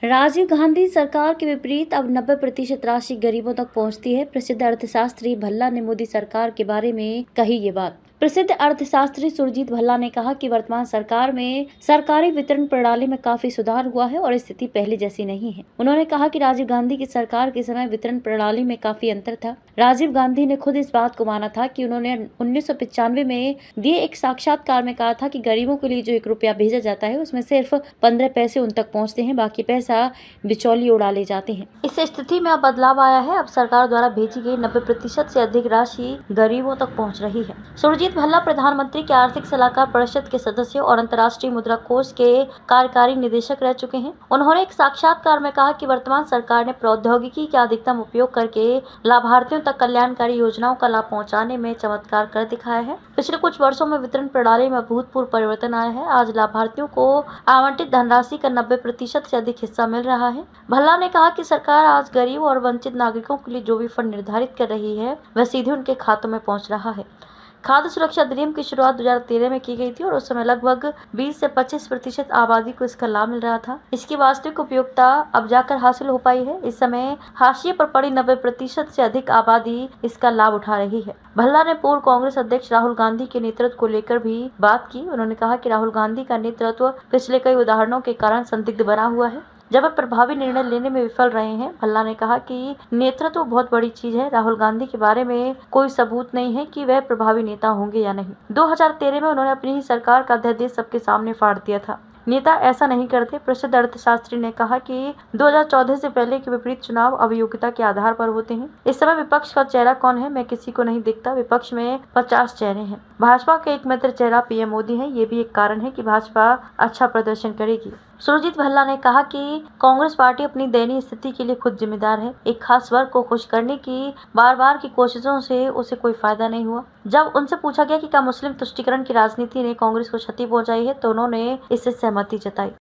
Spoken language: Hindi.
राजीव गांधी सरकार के विपरीत अब 90% राशि गरीबों तक पहुंचती है। प्रसिद्ध अर्थशास्त्री भल्ला ने मोदी सरकार के बारे में कही ये बात। प्रसिद्ध अर्थशास्त्री सुरजीत भल्ला ने कहा कि वर्तमान सरकार में सरकारी वितरण प्रणाली में काफी सुधार हुआ है और स्थिति पहले जैसी नहीं है। उन्होंने कहा कि राजीव गांधी की सरकार के समय वितरण प्रणाली में काफी अंतर था। राजीव गांधी ने खुद इस बात को माना था कि उन्होंने 1995 में दिए एक साक्षात्कार में कहा था कि गरीबों के लिए जो 1 रुपया भेजा जाता है उसमें सिर्फ 15 पैसे उन तक पहुँचते हैं, बाकी पैसा बिचौलिए उड़ा ले जाते हैं। इस स्थिति में अब बदलाव आया है। अब सरकार द्वारा भेजी गई 90% से अधिक राशि गरीबों तक पहुंच रही है। सुरजीत भल्ला प्रधानमंत्री के आर्थिक सलाहकार परिषद के सदस्य और अंतर्राष्ट्रीय मुद्रा कोष के कार्यकारी निदेशक रह चुके हैं। उन्होंने एक साक्षात्कार में कहा कि वर्तमान सरकार ने प्रौद्योगिकी का अधिकतम उपयोग करके लाभार्थियों तक कल्याणकारी योजनाओं का लाभ पहुंचाने में चमत्कार कर दिखाया है। पिछले कुछ वर्षों में वितरण प्रणाली में अभूतपूर्व परिवर्तन आया है। आज लाभार्थियों को आवंटित धनराशि का 90% से अधिक हिस्सा मिल रहा है। भल्ला ने कहा कि सरकार आज गरीब और वंचित नागरिकों के लिए जो भी फंड निर्धारित कर रही है वह सीधे उनके खातों में पहुंच रहा है। खाद्य सुरक्षा अधिनियम की शुरुआत 2013 में की गई थी और उस समय लगभग 20 से 25% आबादी को इसका लाभ मिल रहा था। इसकी वास्तविक उपयोगिता अब जाकर हासिल हो पाई है। इस समय हाशिए पर पड़ी 90% से अधिक आबादी इसका लाभ उठा रही है। भल्ला ने पूर्व कांग्रेस अध्यक्ष राहुल गांधी के नेतृत्व को लेकर भी बात की। उन्होंने कहा कि राहुल गांधी का नेतृत्व पिछले कई उदाहरणों के कारण संदिग्ध बना हुआ है जब वे प्रभावी निर्णय लेने में विफल रहे हैं। भल्ला ने कहा कि नेतृत्व बहुत बड़ी चीज है। राहुल गांधी के बारे में कोई सबूत नहीं है कि वह प्रभावी नेता होंगे या नहीं। 2013 में उन्होंने अपनी ही सरकार का अध्यादेश सबके सामने फाड़ दिया था। नेता ऐसा नहीं करते। प्रसिद्ध अर्थशास्त्री ने कहा कि 2014 से पहले के विपरीत चुनाव अब योग्यता के आधार पर होते हैं। इस समय विपक्ष का चेहरा कौन है, मैं किसी को नहीं दिखता। विपक्ष में 50 चेहरे हैं। भाजपा का एकमात्र चेहरा पीएम मोदी है। ये भी एक कारण है कि भाजपा अच्छा प्रदर्शन करेगी। सुरजीत भल्ला ने कहा कि कांग्रेस पार्टी अपनी दयनीय स्थिति के लिए खुद जिम्मेदार है। एक खास वर्ग को खुश करने की बार की कोशिशों से उसे कोई फायदा नहीं हुआ। जब उनसे पूछा गया कि क्या मुस्लिम तुष्टीकरण की राजनीति ने कांग्रेस को क्षति पहुंचाई है तो उन्होंने इससे सहमति जताई।